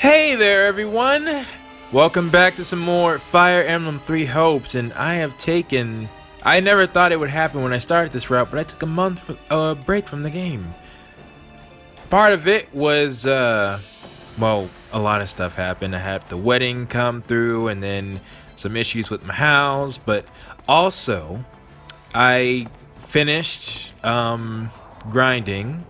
Hey there everyone! Welcome back to some more Fire Emblem Three Hopes, and I never thought it would happen when I started this route, but I took a month break from the game. Part of it was, well, a lot of stuff happened. I had the wedding come through and then some issues with my house, but also I finished grinding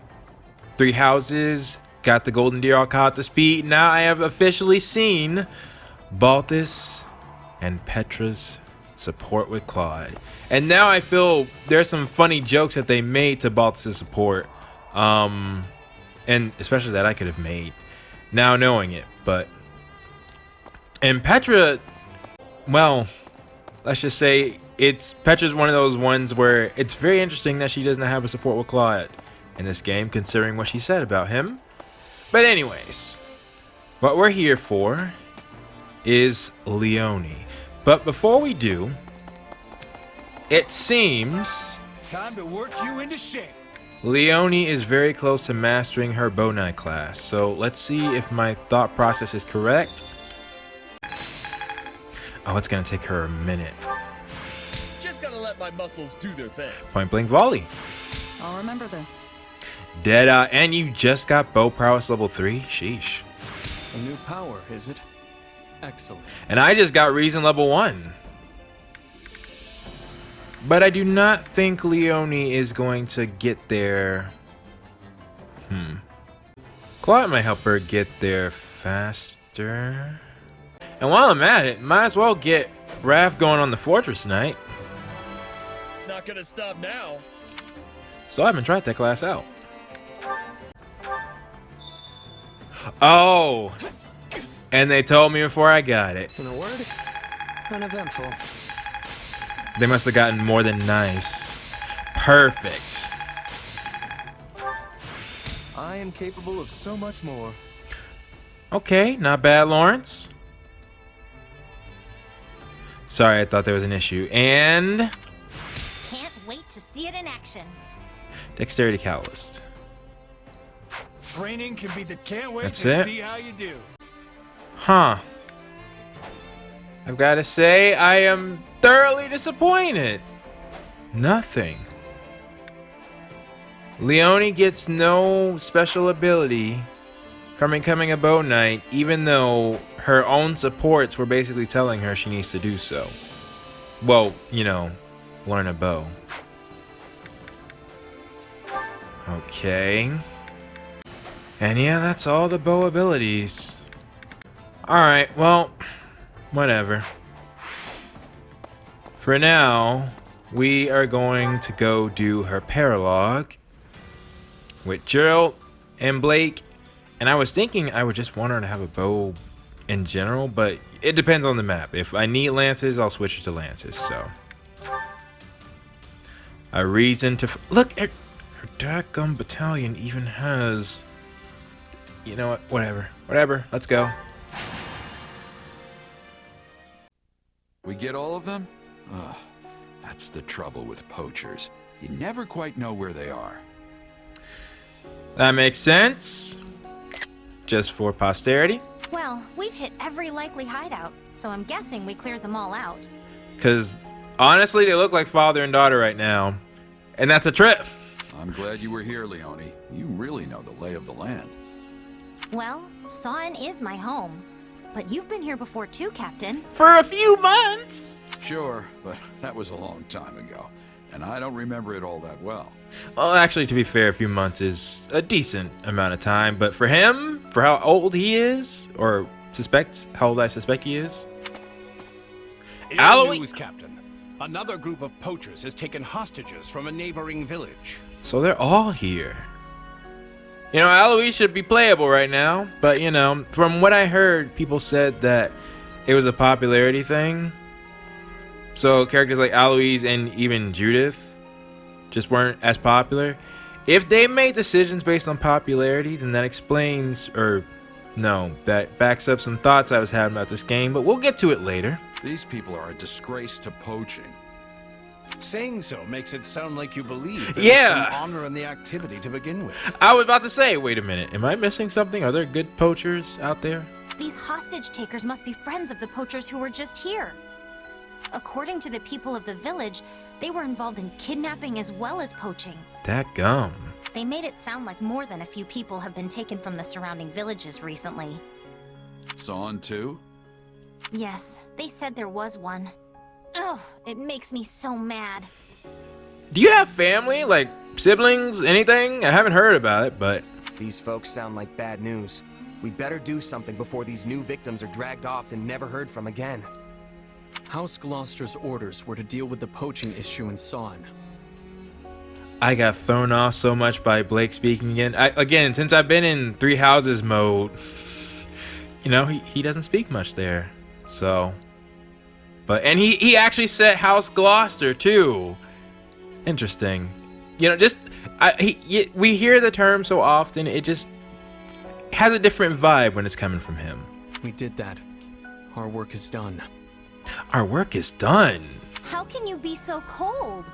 3 houses, got the golden deer all caught up to speed. Now I have officially seen Balthus and Petra's support with Claude. And now I feel there's some funny jokes that they made to Balthus' support. And especially that I could have made now knowing it. And Petra, well, let's just say Petra's one of those ones where it's very interesting that she doesn't have a support with Claude in this game, considering what she said about him. But anyways, what we're here for is Leonie. But before we do, it seems time to work you into shape. Leonie is very close to mastering her 𝙈𝙊𝙄𝙎 class. So let's see if my thought process is correct. Oh, it's gonna take her a minute. Just gotta let my muscles do their thing. Point blank volley. I'll remember this. Dead-eye, and you just got bow prowess level 3? Sheesh. A new power, is it? Excellent. And I just got reason level 1. But I do not think Leonie is going to get there. Claude might help her get there faster. And while I'm at it, might as well get Raph going on the fortress tonight. Not gonna stop now. So I haven't tried that class out. Oh! And they told me before I got it. In a word, uneventful. They must have gotten more than nice. Perfect. I am capable of so much more. Okay, not bad, Lawrence. Sorry, I thought there was an issue. And Can't wait to see it in action. Dexterity Catalyst. Training can be the can't wait That's to it? see how you do. Huh. I've got to say, I am thoroughly disappointed. Nothing. Leonie gets no special ability from becoming a bow knight, even though her own supports were basically telling her she needs to do so. Well, you know, learn a bow. Okay. And yeah, that's all the bow abilities. Alright, well, whatever. For now, we are going to go do her paralogue with Gerald and Blake. And I was thinking I would just want her to have a bow in general, but it depends on the map. If I need lances, I'll switch it to lances, so. A reason to... Look at her dadgum battalion even has... You know what? Whatever. Let's go. We get all of them? Ugh, that's the trouble with poachers. You never quite know where they are. That makes sense. Just for posterity. Well, we've hit every likely hideout, so I'm guessing we cleared them all out. Because honestly, they look like father and daughter right now. And that's a trip. I'm glad you were here, Leonie. You really know the lay of the land. Well, Sawen is my home. But you've been here before too, Captain. For a few months. Sure, but that was a long time ago, and I don't remember it all that well. Well, actually, to be fair, a few months is a decent amount of time. But for him, for how old he is, or how old I suspect he is. Ill news, Captain. Another group of poachers has taken hostages from a neighboring village. So they're all here. You know, Alois should be playable right now, but you know, from what I heard, people said that it was a popularity thing. So characters like Alois and even Judith just weren't as popular. If they made decisions based on popularity, then that explains, or no, that backs up some thoughts I was having about this game, but we'll get to it later. These people are a disgrace to poaching. Saying so makes it sound like you believe Yeah. there's some honor in the activity to begin with. I was about to say, wait a minute, am I missing something? Are there good poachers out there? These hostage takers must be friends of the poachers who were just here. According to the people of the village, they were involved in kidnapping as well as poaching. Dadgum. They made it sound like more than a few people have been taken from the surrounding villages recently. Son too? Yes, they said there was one. Oh, it makes me so mad. Do you have family? Like siblings? Anything? I haven't heard about it, but... These folks sound like bad news. We better do something before these new victims are dragged off and never heard from again. House Gloucester's orders were to deal with the poaching issue in Son. I got thrown off so much by Blake speaking again. Again, since I've been in Three Houses mode, you know, he doesn't speak much there. So, but, and he actually said House Gloucester too. Interesting. You know, just, we hear the term so often, it just has a different vibe when it's coming from him. We did that. Our work is done. Our work is done. How can you be so cold?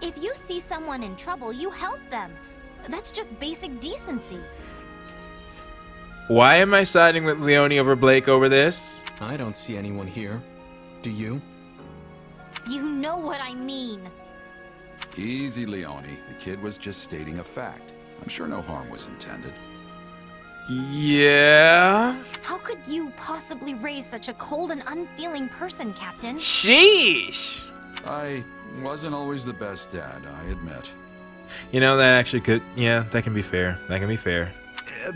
If you see someone in trouble, you help them. That's just basic decency. Why am I siding with Leonie over Blake over this? I don't see anyone here. Do you? You know what I mean. Easy, Leonie. The kid was just stating a fact. I'm sure no harm was intended. Yeah? How could you possibly raise such a cold and unfeeling person, Captain? Sheesh! I wasn't always the best dad, I admit. You know, that actually could, yeah, that can be fair. That can be fair.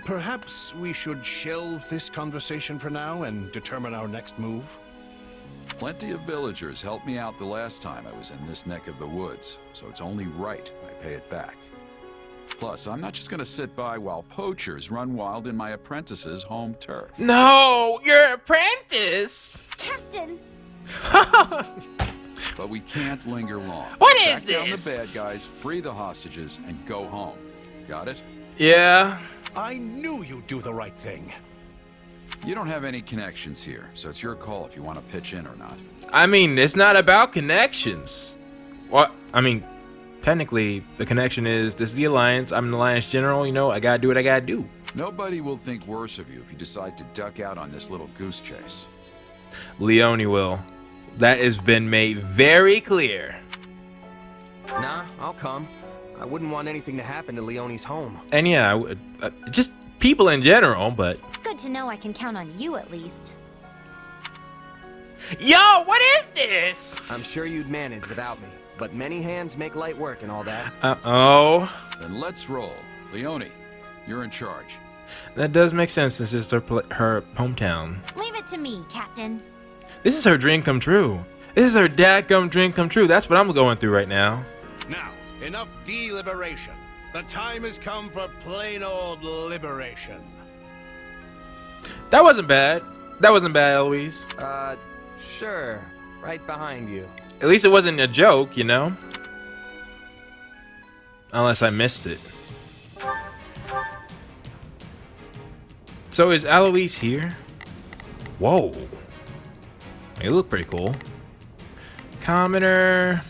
Perhaps we should shelve this conversation for now and determine our next move? Plenty of villagers helped me out the last time I was in this neck of the woods, so it's only right I pay it back. Plus, I'm not just gonna sit by while poachers run wild in my apprentice's home turf. No, your apprentice? Captain! But we can't linger long. What is Track down this? the bad guys, free the hostages, and go home. Got it? Yeah. I knew you'd do the right thing. You don't have any connections here, so it's your call if you want to pitch in or not. I mean, it's not about connections. What? I mean, technically, the connection is, this is the Alliance, I'm the Alliance General, you know, I gotta do what I gotta do. Nobody will think worse of you if you decide to duck out on this little goose chase. Leonie will. That has been made very clear. Nah, I'll come. I wouldn't want anything to happen to Leonie's home. And yeah, just people in general, but... Good to know I can count on you at least. Yo, what is this? I'm sure you'd manage without me, but many hands make light work and all that. Uh-oh. Then let's roll. Leonie, you're in charge. That does make sense since it's her hometown. Leave it to me, Captain. This is her dream come true. This is her dadgum dream come true. That's what I'm going through right now. Now, enough deliberation. The time has come for plain old liberation. That wasn't bad. That wasn't bad, Eloise. Sure. Right behind you. At least it wasn't a joke, you know? Unless I missed it. So is Eloise here? Whoa. You look pretty cool. Commoner.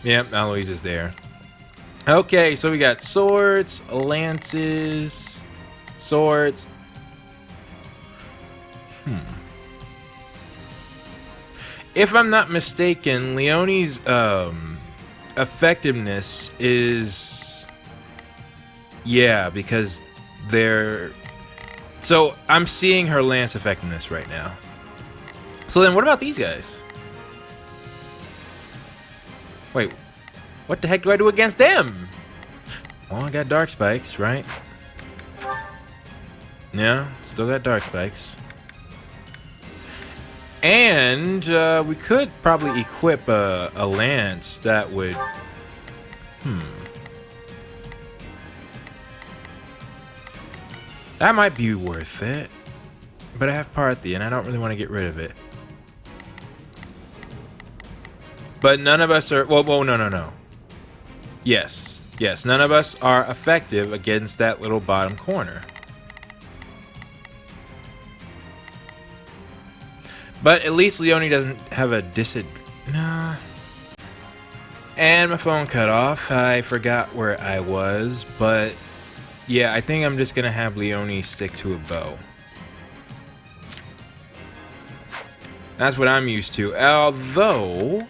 Yep, Eloise is there. Okay, so we got swords, lances, swords. If I'm not mistaken, Leonie's effectiveness is... Yeah, because they're... So I'm seeing her lance effectiveness right now. So then what about these guys? Wait, what the heck do I do against them? Well, I got dark spikes, right? Yeah, still got dark spikes. And we could probably equip a lance that would... That might be worth it. But I have Parthy, and I don't really want to get rid of it. But none of us are... Well, no. Yes, none of us are effective against that little bottom corner. But at least Leonie doesn't have a Nah. And my phone cut off. I forgot where I was, but yeah, I think I'm just gonna have Leonie stick to a bow. That's what I'm used to. Although,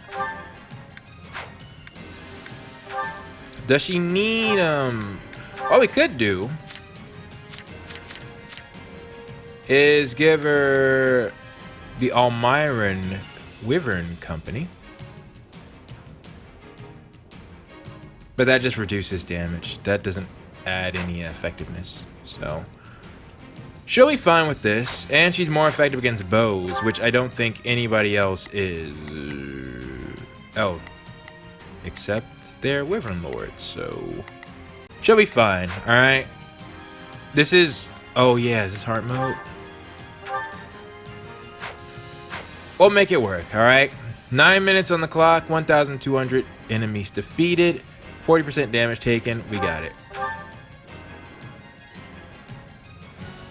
does she need what we could do is give her the 𝙈𝙊𝙄𝙎𝙏 company. But that just reduces damage. That doesn't add any effectiveness. So she'll be fine with this. And she's more effective against bows, which I don't think anybody else is. Oh. Except they're Wyvern Lords, so she'll be fine, alright? This is... Oh yeah, is this heart mode? We'll make it work, alright? 9 minutes on the clock, 1,200 enemies defeated, 40% damage taken, we got it.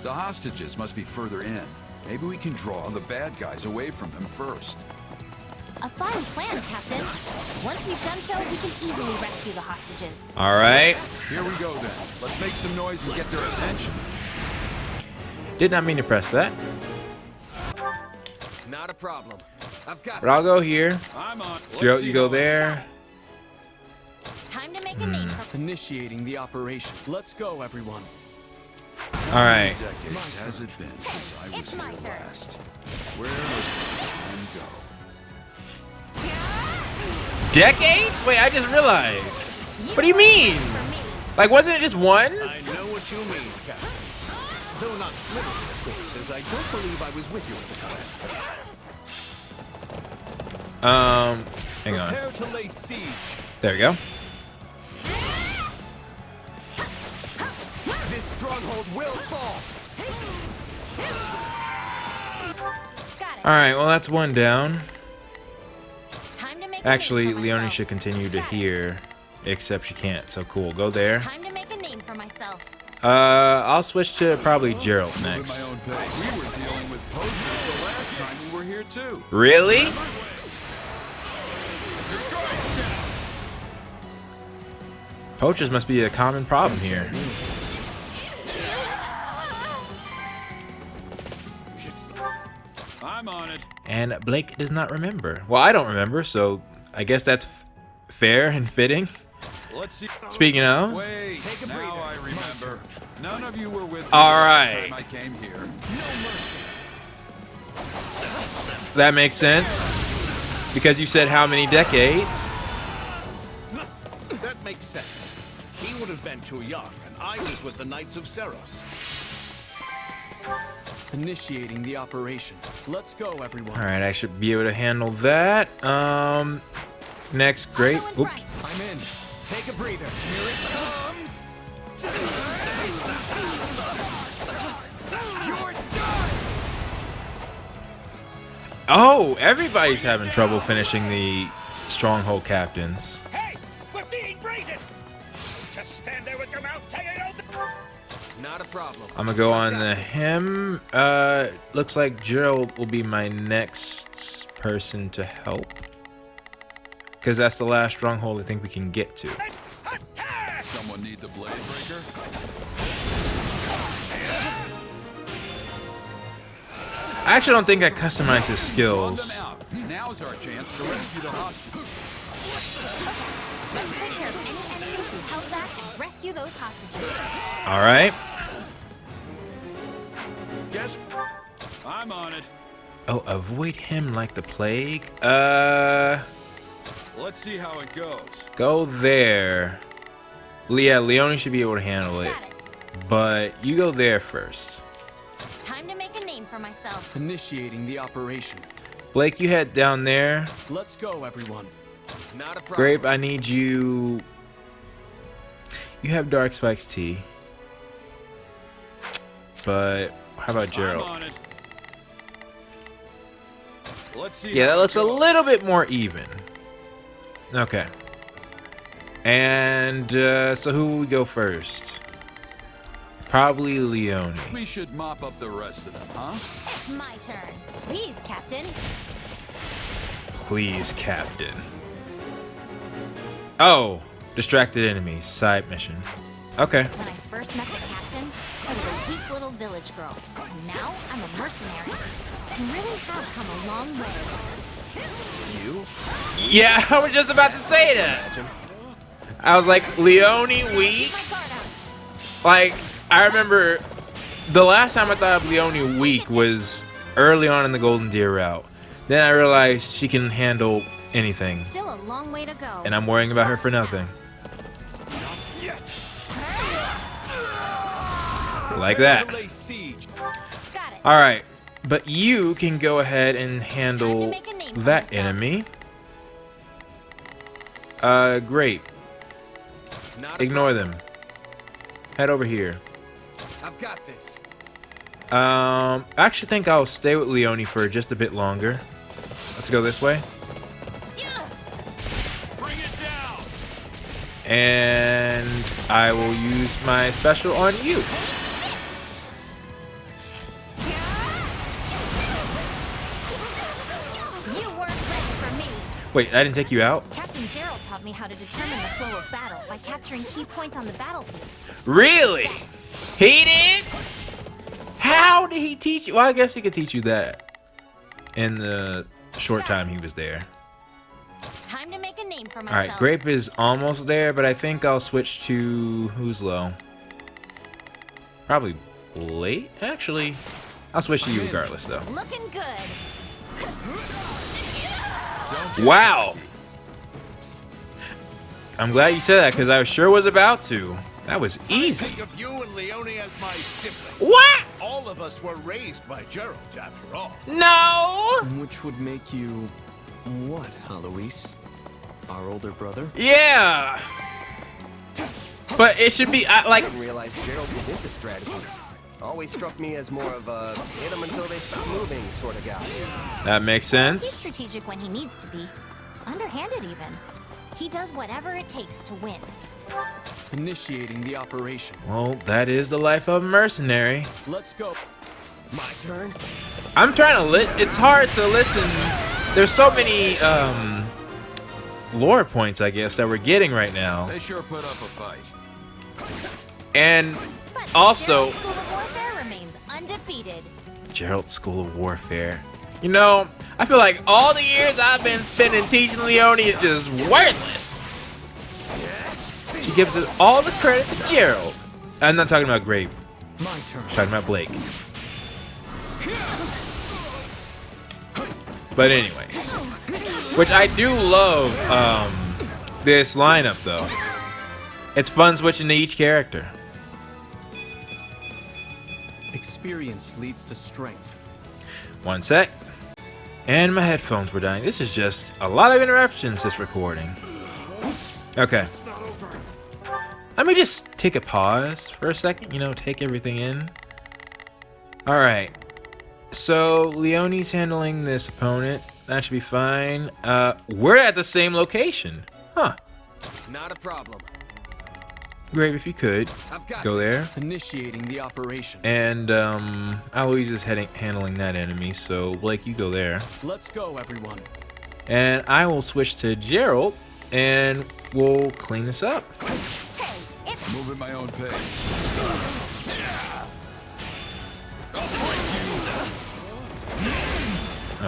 The hostages must be further in. Maybe we can draw the bad guys away from them first. A fine plan, Captain. Once we've done so, we can easily rescue the hostages. Alright. Here we go then. Let's make some noise and get their attention. Did not mean to press that. Not a problem. I've got But I'll go here. I'm on. Joe, you go there. Time to make a name for... Initiating the operation. Let's go, everyone. Alright. Decades has it been since I was It's my here turn. last? Where does the time go? Decades? Wait, I just realized. What do you mean? For me. Like, wasn't it just one? I know what you mean, Captain. Though not literally, of course, as I don't believe I was with you at the time. Hang on. Prepare to lay siege. There we go. this stronghold will fall. Got it. Alright, well, that's one down. Time to make a Actually, name for Leonie myself. should continue to Got it. hear, except she can't, so cool. Go there. Time to make a name for myself. I'll switch to probably Gerald Move at next. my own pace. We were dealing with poachers the last time we were here too. Really? Poachers must be a common problem here. I'm on it. And Blake does not remember. Well, I don't remember, so I guess that's fair and fitting. Let's see. Speaking of, Wait, now I remember. None of you were with me All last right. time I came here. that makes sense. Because you said how many decades? That makes sense. He would have been too young, and I was with the Knights of Seros. Initiating the operation. Let's go, everyone. Alright, I should be able to handle that. Next, great. I'll go in Oops. front. I'm in. Take a breather. Here it comes. You're done. Oh, everybody's having trouble finishing the stronghold captains. Hey, we're being raided! Just stand there with your mouth hanging open! Not a problem. I'm gonna go on the him. Looks like Gerald will be my next person to help. Because that's the last stronghold I think we can get to. Attack! Someone need the blade breaker? I actually don't think I customized his Run skills. them out. Now's our chance to rescue the hostages. Let's take care of any enemies who held back and rescue those hostages. Alright. Guess I'm on it. Oh, avoid him like the plague. Let's see how it goes. Go there. Yeah, Leonie should be able to handle it. Got it. But you go there first. Time to make a name for myself. Initiating the operation. Blake, you head down there. Let's go, everyone. Not a problem. Grape, I need you. You have Dark Spikes T. But how about I'm Gerald? on it. Let's see. Yeah, how that it looks a goes. little bit more even. Okay. And so who will we go first? Probably Leonie. We should mop up the rest of them, huh? It's my turn. Please, Captain. Please, Captain. Oh, distracted enemies. Side mission. Okay. When I first met the captain, I was a weak little village village girl. And now I'm a mercenary. And really have come a long way. You? Yeah, I was just about to say that. I was like, Leonie weak? My guard up. Like, I remember the last time I thought of Leonie weak was early on in the Golden Deer route. Then I realized she can handle anything. Still a long way to go. And I'm worrying about her for nothing. Like that. Got it. Alright, but you can go ahead and Time to handle make a name for that myself. enemy. Great. Not a Ignore problem. them. Head over here. I've got this. I actually think I'll stay with Leonie for just a bit longer. Let's go this way. Bring it down! And I will use my special on you. You weren't ready for me. Wait, I didn't take you out? Captain Gerald taught me how to determine the flow of battle by capturing key points on the battlefield. Really? Best. He did? How did he teach you? Well, I guess he could teach you that in the short time he was there. Time to make a name for myself. Alright, Grape is almost there, but I think I'll switch to who's low. Probably Blade? Actually, I'll switch to you regardless, though. Looking good. Wow! I'm glad you said that, because I sure was about to. That was easy. Think of you and Leonie as my sibling. What? All of us were raised by Gerald, after all. No! Which would make you what, 𝙈𝙊𝙄𝙎𝙏? Our older brother? Yeah! But it should be, like... I didn't realize Gerald was into strategy. Always struck me as more of a hit them until they stop moving sort of guy. That makes He's sense. strategic when he needs to be. Underhanded, even. He does whatever it takes to win. Initiating the operation. Well, that is the life of a mercenary. Let's go. My turn? I'm trying to it's hard to listen. There's so many lore points, I guess, that we're getting right now. They sure put up a fight. And But also, Gerald's School of Warfare remains undefeated. Gerald's School of Warfare. You know, I feel like all the years I've been spending teaching Leonie is just worthless. She gives it all the credit to Gerald. I'm not talking about Grape. My turn. I'm talking about Blake. But anyways, which I do love this lineup though. It's fun switching to each character. Experience leads to strength. One sec. And my headphones were dying. This is just a lot of interruptions, this recording. Okay. Let me just take a pause for a second, you know, take everything in. Alright. So, Leonie's handling this opponent. That should be fine. We're at the same location. Huh. Not a problem. Great, if you could. I've got Go there. Initiating the operation. And, 𝙈𝙊𝙄𝙎 is handling that enemy, so Blake, you go there. Let's go, everyone. And I will switch to Gerald, and we'll clean this up. Hey, it's Move at my own pace.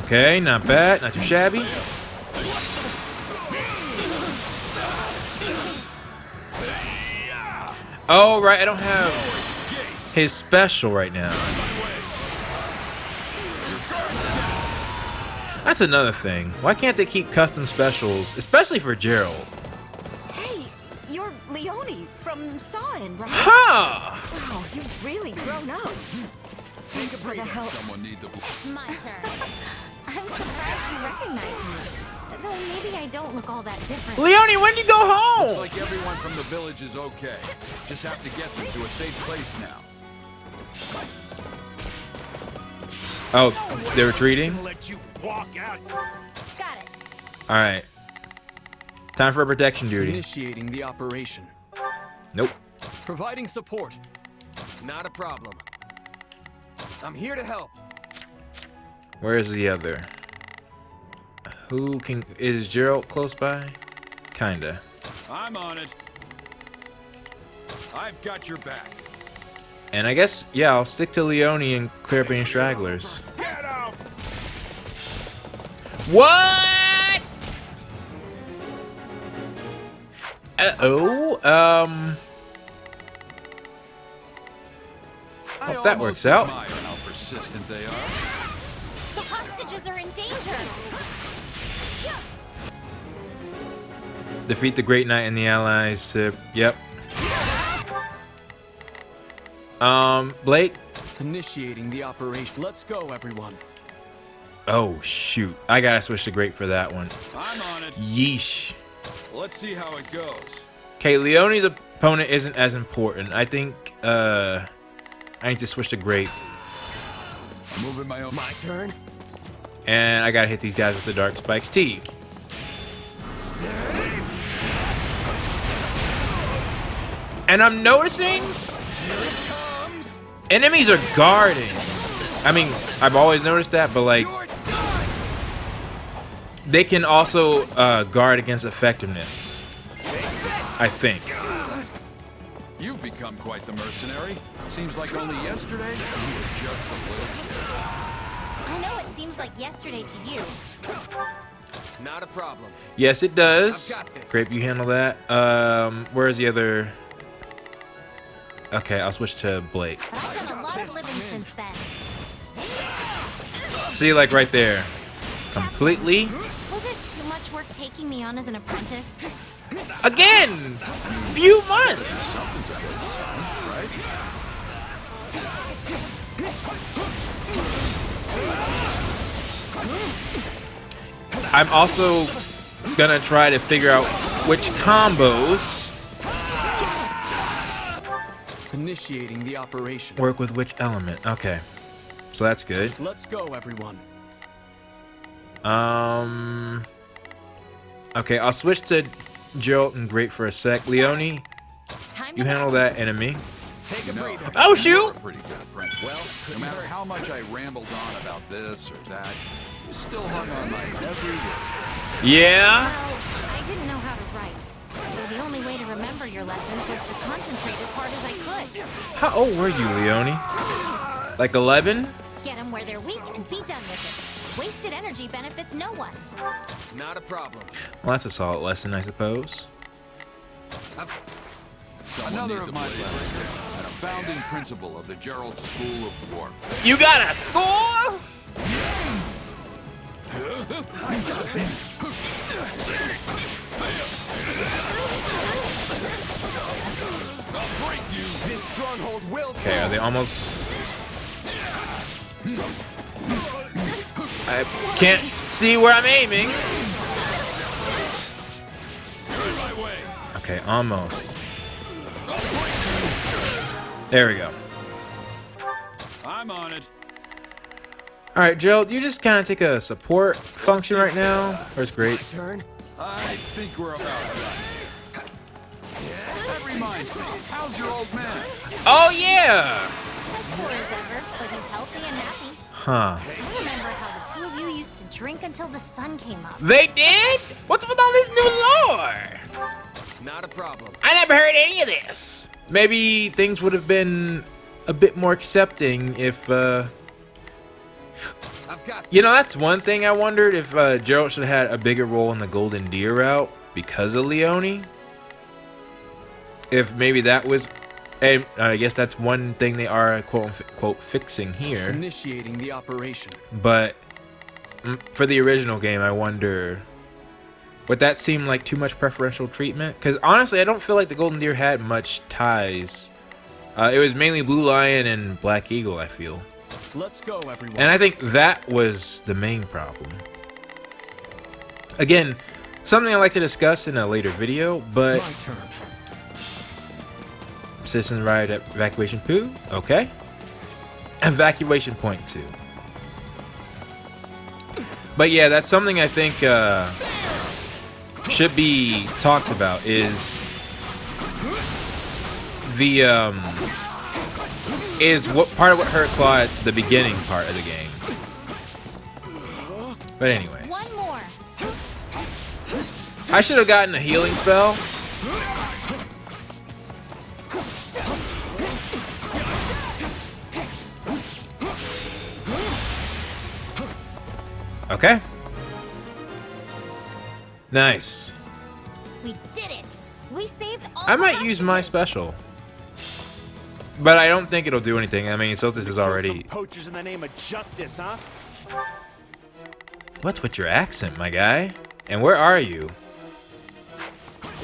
Okay, not bad, not too shabby. Oh, right, I don't have his special right now. That's another thing. Why can't they keep custom specials, especially for Gerald? Hey, you're Leonie from Sawin, right? Huh! Wow, you've really grown up. Thanks for the help. Someone need the it's my turn. I'm surprised you recognize me. Though maybe I don't look all that different. Leonie, when do you go Looks home? like everyone from the village is okay. Just have to get them to a safe place now. Oh, they're retreating? Gonna let you walk out. Got it. Alright. Time for a protection duty. Initiating the operation. Nope. Providing support. Not a problem. I'm here to help. Where's the other? Who can... Is Gerald close by? Kinda. I'm on it. I've got your back. And I guess, yeah, I'll stick to Leonie and clear up any stragglers. Get out! What? Uh-oh. Hope that works out. I admire how persistent they are. The hostages are in danger. Defeat the Great Knight and the allies to... Yep. Blake? Initiating the operation. Let's go, everyone. Oh, shoot. I gotta switch to Great for that one. I'm on it. Yeesh. Let's see how it goes. Okay, Leonie's opponent isn't as important. I think, I need to switch to Great. I'm moving my own. My turn? And I gotta hit these guys with the Dark Spikes T. And I'm noticing enemies are guarding. I mean, I've always noticed that, but like, they can also guard against effectiveness, I think. You've become quite the mercenary. Seems like only yesterday you were just a little kid. I know it seems like yesterday to you. Not a problem. Yes, it does. I've got this. Grape, you handle that. Where's the other? Okay, I'll switch to Blake. But I've done a lot of living since then. See, like right there. Completely. Was it too much work taking me on as an apprentice? Again! Few months! I'm also gonna try to figure out which combos Initiating the operation. work with which element. Okay. So that's good. Let's go, everyone. Okay, I'll switch to Geralt and Great for a sec. Leonie, Time you to handle that enemy. Take a breather. Oh, You're shoot! a pretty good apprentice. Well, no matter how much I rambled on about this or that, you still hung on my every word. Yeah? Well, I didn't know how to write, so the only way to remember your lessons was to concentrate as hard as I could. How old were you, Leonie? Like 11? Get them where they're weak and be done with it. Wasted energy benefits no one. Not a problem. Well, that's a solid lesson, I suppose. Another of my lessons, and a founding principle of the Gerald School of Warfare. You got a score? This stronghold will Okay, are they almost... I can't see where I'm aiming. Okay, almost. There we go. I'm on it. All right, Gerald, do you just kind of take a support function right now? Where's Great? turn. I think we're about done. That reminds me, how's your old man? Oh, yeah! As poor as ever, but he's healthy and happy. Huh. I remember how the two of you used to drink until the sun came up. They did? What's with all this new lore? Not a problem. I never heard any of this. Maybe things would have been a bit more accepting if, I've got You know, that's one thing I wondered if Geralt should have had a bigger role in the Golden Deer route because of Leonie. If maybe that was... And I guess that's one thing they are quote fixing here. Initiating the operation. But for the original game, I wonder, would that seem like too much preferential treatment? Because honestly, I don't feel like the Golden Deer had much ties. It was mainly Blue Lion and Black Eagle, I feel. Let's go, everyone. And I think that was the main problem. Again, something I'd like to discuss in a later video, but... My turn. Citizens riot at evacuation poo. Okay. Evacuation point 2. But yeah, that's something I think should be talked about is the what part of what hurt Claw at the beginning part of the game. But anyways, One more. I should have gotten a healing spell. Okay. Nice. We did it! We saved all I the might use my hostages. special. But I don't think it'll do anything. I mean, Soltis is already... Poachers in the name of justice, huh? What's with your accent, my guy? And where are you?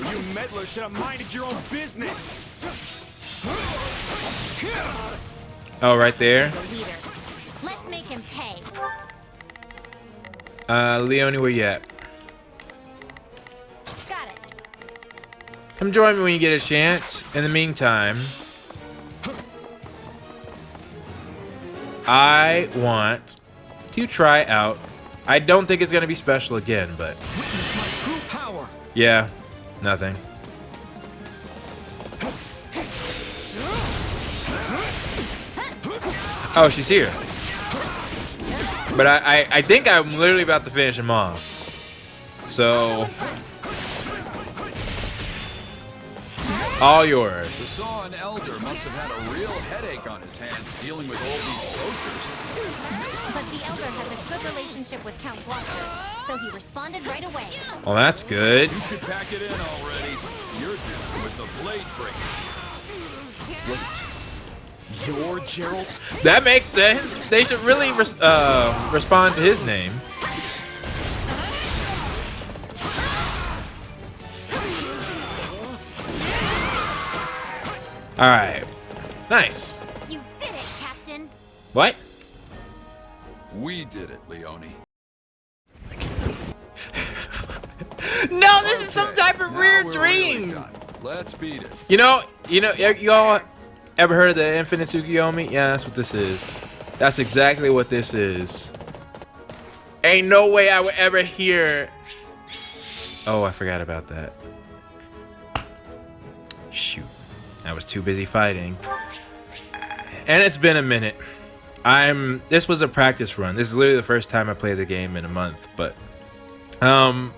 Well, you meddlers should have minded your own business. Oh, right there. The leader. Let's make him pay. Leonie, where you at? Got it. Come join me when you get a chance. In the meantime, I want to try out. I don't think it's gonna be special again, but Witness my true power. yeah, nothing. Oh, she's here. But I think I'm literally about to finish him off. So, all The yours. Saw Elder must have had a real headache on his hands dealing with all these poachers. But the Elder has a good relationship with Count Gloucester, so he responded right away. Well, that's good. You should pack it in already. You're dealing with the blade breaker. You're Gerald? That makes sense. They should really respond to his name. All right. Nice. You did it, Captain. What? We did it, Leonie. No, this is some type of Now weird we're really dream. done. Let's beat it. You know, y'all ever heard of the Infinite Tsukiyomi? Yeah, that's what this is. That's exactly what this is. Ain't no way I would ever hear. Oh, I forgot about that. Shoot. I was too busy fighting. And it's been a minute. This was a practice run. This is literally the first time I played the game in a month, but I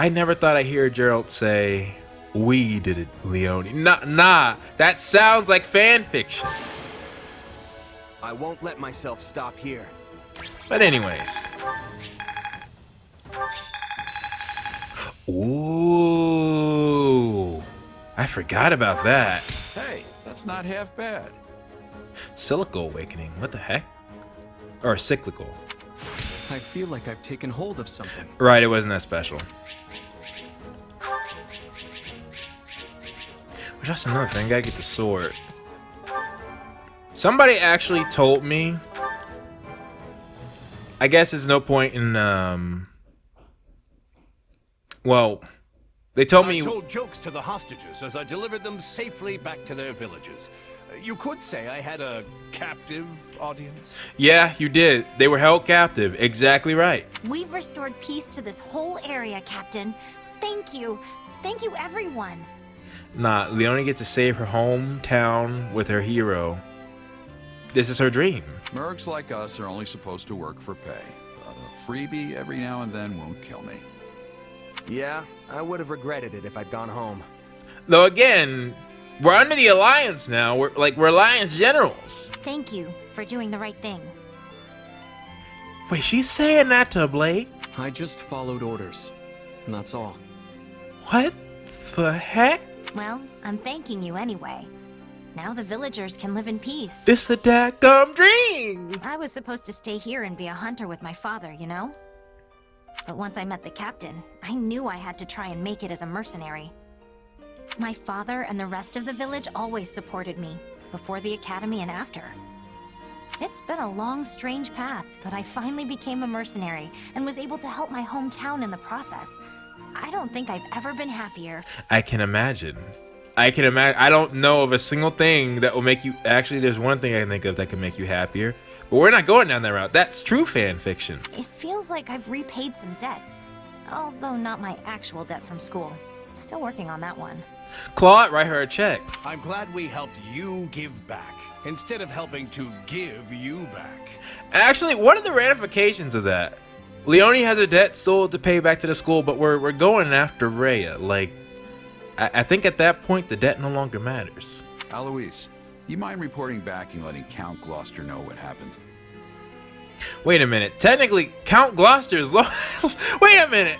never thought I'd hear Gerald say, "We did it, Leonie." Nah, that sounds like fan fiction. I won't let myself stop here. But anyways. Ooh. I forgot about that. Hey, that's not half bad. Cyclical awakening. What the heck? Or cyclical. I feel like I've taken hold of something. Right, it wasn't that special. Which that's another thing. Gotta get the sword. Somebody actually told me. I guess there's no point in well, they told me. I told jokes to the hostages as I delivered them safely back to their villages. You could say I had a captive audience. Yeah, you did. They were held captive. Exactly right. We've restored peace to this whole area, Captain. Thank you. Thank you, everyone. Nah, Leonie gets to save her hometown with her hero. This is her dream. Mercs like us are only supposed to work for pay, but a freebie every now and then won't kill me. Yeah, I would have regretted it if I'd gone home. Though again, we're under the Alliance now. We're Alliance generals. Thank you for doing the right thing. Wait, she's saying that to Blake? I just followed orders, and that's all. What the heck? Well, I'm thanking you anyway. Now the villagers can live in peace. This a dadgum dream. I was supposed to stay here and be a hunter with my father, you know? But once I met the captain, I knew I had to try and make it as a mercenary. My father and the rest of the village always supported me, before the academy and after. It's been a long, strange path, but I finally became a mercenary and was able to help my hometown in the process. I don't think I've ever been happier. I can imagine. I don't know of a single thing that will make you. Actually, there's one thing I can think of that can make you happier. But we're not going down that route. That's true fan fiction. It feels like I've repaid some debts, although not my actual debt from school. Still working on that one. Claude, write her a check. I'm glad we helped you give back, instead of helping to give you back. Actually, what are the ramifications of that? Leonie has a debt still to pay back to the school, but we're going after Rhea. Like, I think at that point, the debt no longer matters. Alois, you mind reporting back and letting Count Gloucester know what happened? Wait a minute. Technically, Count Gloucester's Wait a minute.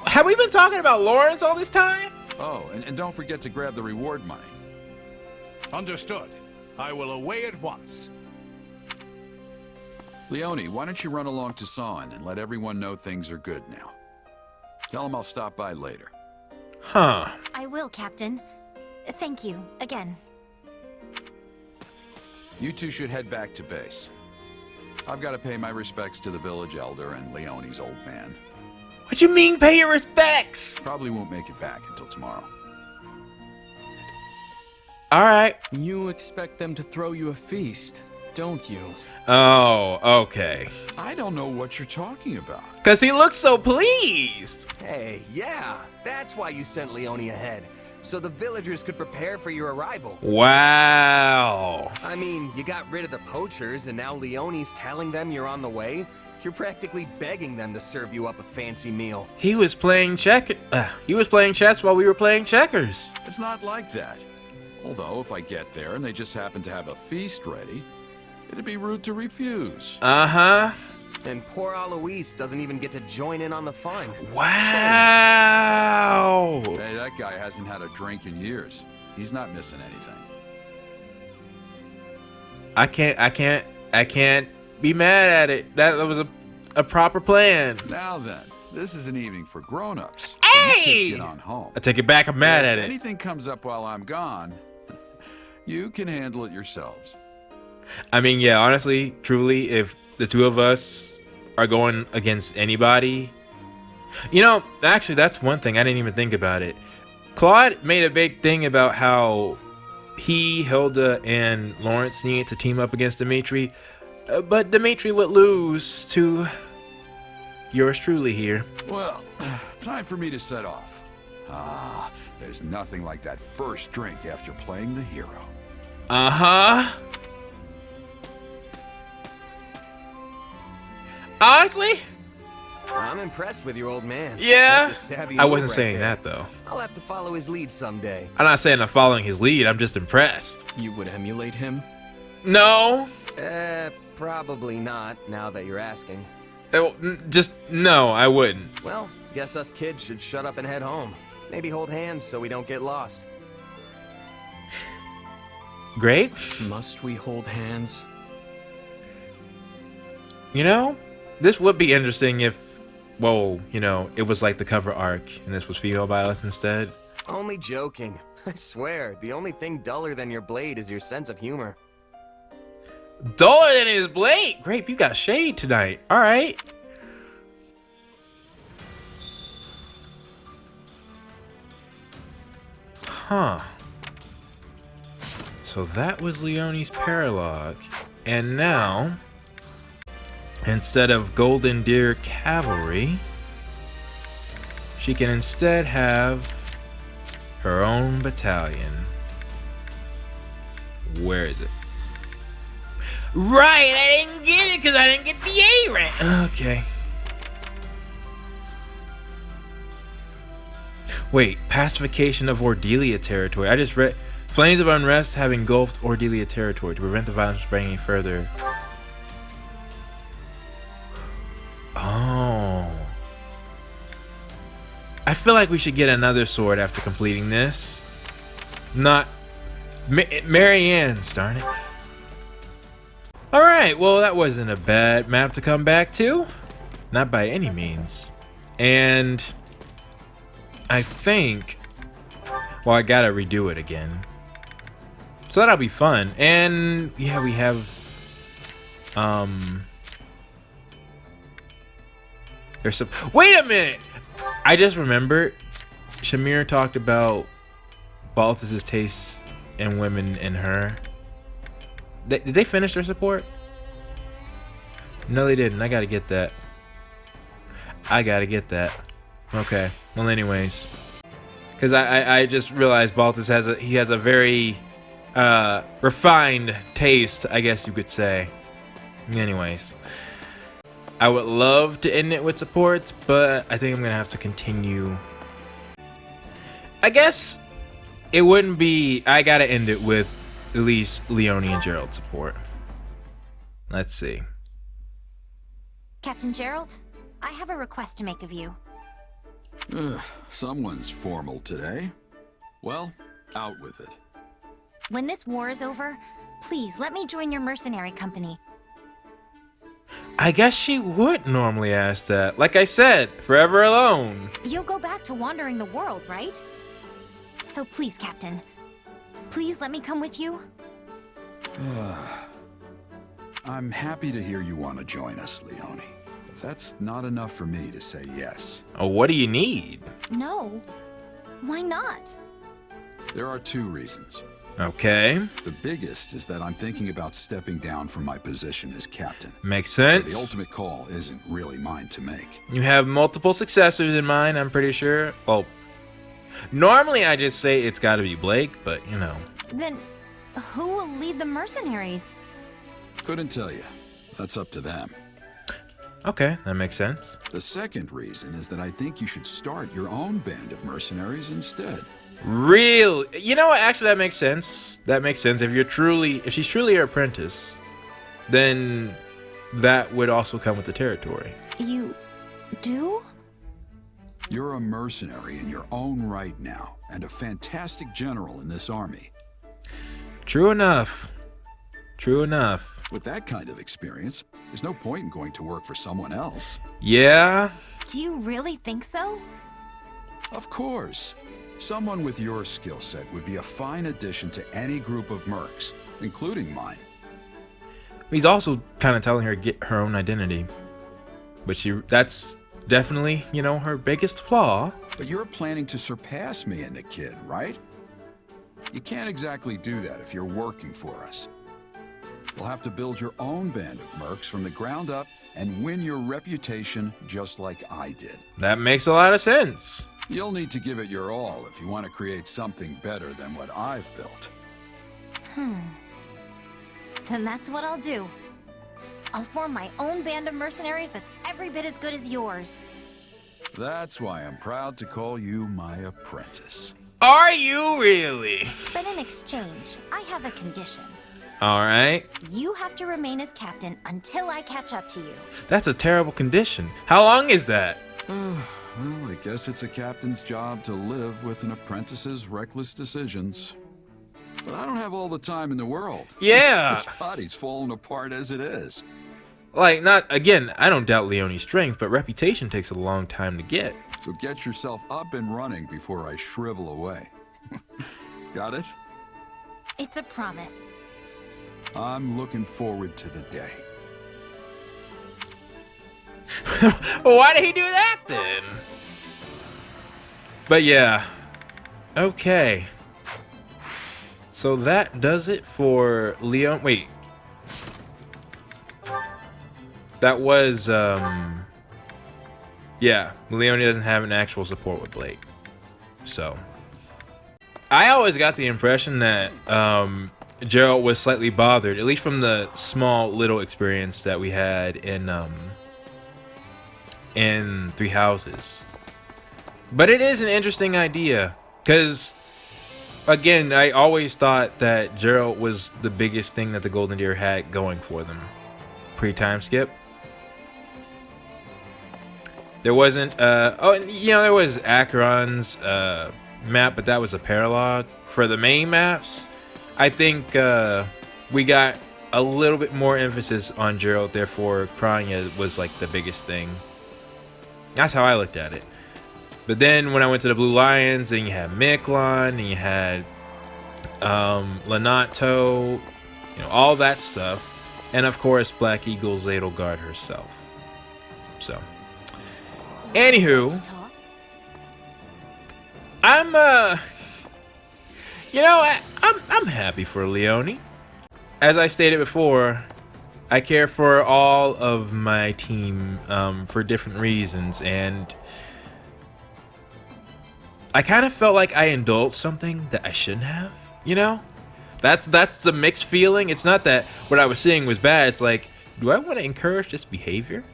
Have we been talking about Lawrence all this time? Oh, and don't forget to grab the reward money. Understood. I will away at once. Leonie, why don't you run along to Sawen and let everyone know things are good now? Tell them I'll stop by later. Huh. I will, Captain. Thank you, again. You two should head back to base. I've got to pay my respects to the village elder and Leonie's old man. What you mean, pay your respects? Probably won't make it back until tomorrow. Alright. You expect them to throw you a feast, don't you? Oh, okay. I don't know what you're talking about. Because he looks so pleased. Hey, yeah, that's why you sent Leonie ahead, so the villagers could prepare for your arrival. Wow. I mean, you got rid of the poachers, and now Leonie's telling them you're on the way? You're practically begging them to serve you up a fancy meal. He was playing he was playing chess while we were playing checkers. It's not like that. Although, if I get there and they just happen to have a feast ready, it'd be rude to refuse. Uh-huh. And poor Alois doesn't even get to join in on the fun. Wow. Hey, that guy hasn't had a drink in years. He's not missing anything. I can't be mad at it. That was a proper plan. Now then, this is an evening for grown-ups. Hey! You kids get on home. I take it back. I'm mad at If it. anything comes up while I'm gone, you can handle it yourselves. I mean, yeah, honestly, truly, if the two of us are going against anybody, you know, actually, that's one thing I didn't even think about it. Claude made a big thing about how he, Hilda, and Lawrence needed to team up against Dimitri, but Dimitri would lose to yours truly here. Well, time for me to set off. Ah, there's nothing like that first drink after playing the hero. Uh-huh. Honestly? I'm impressed with your old man. Yeah. That's a savvy I move wasn't right saying there. that, though. I'll have to follow his lead someday. I'm not saying I'm following his lead. I'm just impressed. You would emulate him? No. Probably not, now that you're asking. Just, no, I wouldn't. Well, guess us kids should shut up and head home. Maybe hold hands so we don't get lost. Great. Must we hold hands? You know, this would be interesting if, well, you know, it was like the cover arc and this was female violence instead. Only joking. I swear, the only thing duller than your blade is your sense of humor. Duller than his blade. Grape, you got shade tonight. All right. Huh. So that was Leonie's paralogue. And now, instead of Golden Deer Cavalry, she can instead have her own battalion. Where is it? Right, I didn't get it because I didn't get the A rank. Okay. Wait, pacification of Ordelia territory. I just read flames of unrest have engulfed Ordelia territory to prevent the violence from spreading any further. Oh. I feel like we should get another sword after completing this. Not Marianne's, darn it. Alright, well that wasn't a bad map to come back to. Not by any means. And I think, well, I gotta redo it again. So that'll be fun. And yeah, we have there's some, wait a minute! I just remembered Shamir talked about Baltus's taste in women and her. Did they finish their support? No, they didn't. I gotta get that. I gotta get that. Okay. Well, anyways, because I just realized Baltus has a very refined taste, I guess you could say. Anyways, I would love to end it with supports, but I think I'm gonna have to continue. I guess it wouldn't be. I gotta end it with at least Leonie and Gerald support. Let's see. Captain Gerald, I have a request to make of you. Someone's formal today. Well, out with it. When this war is over, please let me join your mercenary company. I guess she would normally ask that. Like I said, forever alone. You'll go back to wandering the world, right? So please, Captain, please let me come with you. I'm happy to hear you want to join us, Leonie. But that's not enough for me to say yes. Oh, what do you need? No. Why not? There are 2 reasons. Okay. The biggest is that I'm thinking about stepping down from my position as captain. Makes So sense. the ultimate call isn't really mine to make. You have multiple successors in mind, I'm pretty sure. Well, normally I just say it's gotta be Blake, but you know. Then who will lead the mercenaries? Couldn't tell you. That's up to them. Okay, that makes sense. The second reason is that I think you should start your own band of mercenaries instead. Real, you know what? Actually, that makes sense. That makes sense. If she's truly your apprentice, then that would also come with the territory. You do? You're a mercenary in your own right now, and a fantastic general in this army. True enough. True enough. With that kind of experience, there's no point in going to work for someone else. Yeah. Do you really think so? Of course. Someone with your skill set would be a fine addition to any group of mercs, including mine. He's also kind of telling her to get her own identity. But that's definitely, you know, her biggest flaw. But you're planning to surpass me and the kid, right? You can't exactly do that if you're working for us. You'll have to build your own band of mercs from the ground up and win your reputation just like I did. That makes a lot of sense. You'll need to give it your all if you want to create something better than what I've built. Then that's what I'll do. I'll form my own band of mercenaries that's every bit as good as yours. That's why I'm proud to call you my apprentice. Are you really? But in exchange, I have a condition. All right. You have to remain as captain until I catch up to you. That's a terrible condition. How long is that? Well, I guess it's a captain's job to live with an apprentice's reckless decisions. But I don't have all the time in the world. Yeah. This body's falling apart as it is. Like, again, I don't doubt Leonie's strength, but reputation takes a long time to get. So get yourself up and running before I shrivel away. Got it? It's a promise. I'm looking forward to the day. Why did he do that then? But yeah. Okay. So that does it for Leon. Wait. That was, yeah, Leonie doesn't have an actual support with Blake. So. I always got the impression that, Gerald was slightly bothered, at least from the small little experience that we had in Three Houses. But it is an interesting idea, because again, I always thought that Gerald was the biggest thing that the Golden Deer had going for them pre-time skip. There wasn't there was Acheron's map, but that was a paralog. For the main maps, I think we got a little bit more emphasis on Gerald, therefore Kranya was like the biggest thing. That's how I looked at it. But then when I went to the Blue Lions, and you had Miklon, and you had Lanato, you know, all that stuff. And of course, Black Eagle's Edelgard herself. So, anywho, I'm happy for Leonie. As I stated before, I care for all of my team for different reasons, and I kind of felt like I indulged something that I shouldn't have, you know? That's the mixed feeling. It's not that what I was seeing was bad. It's like, do I want to encourage this behavior?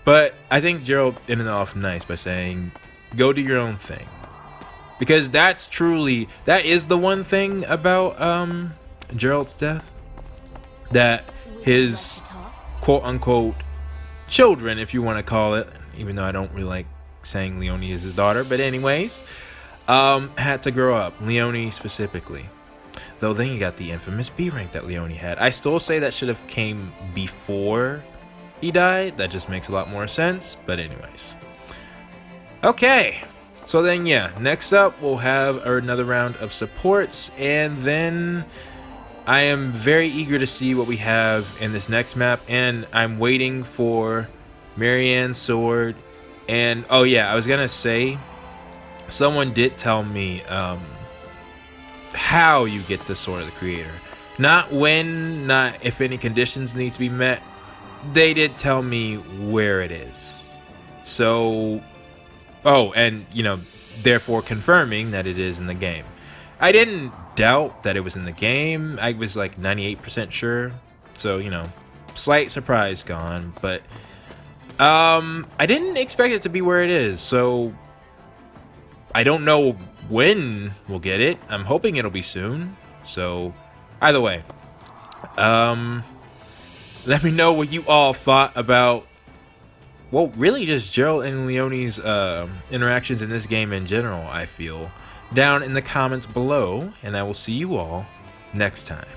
But I think Gerald ended off nice by saying, go do your own thing. Because that is the one thing about Gerald's death. That his quote-unquote children, if you want to call it, even though I don't really like saying Leonie is his daughter. But anyways, had to grow up, Leonie specifically. Though then you got the infamous B rank that Leonie had. I still say that should have came before he died. That just makes a lot more sense. But anyways. Okay. So then, yeah. Next up, we'll have another round of supports. And then I am very eager to see what we have in this next map. And I'm waiting for Marianne's sword. And, oh yeah, I was going to say, someone did tell me how you get the Sword of the Creator. Not when, not if any conditions need to be met. They did tell me where it is. So, oh, and, you know, therefore confirming that it is in the game. I didn't doubt that it was in the game. I was like 98% sure. So, you know, slight surprise gone. But, I didn't expect it to be where it is. So, I don't know when we'll get it. I'm hoping it'll be soon. So, either way, let me know what you all thought about, well, really just Gerald and Leonie's interactions in this game in general, I feel, down in the comments below. And I will see you all next time.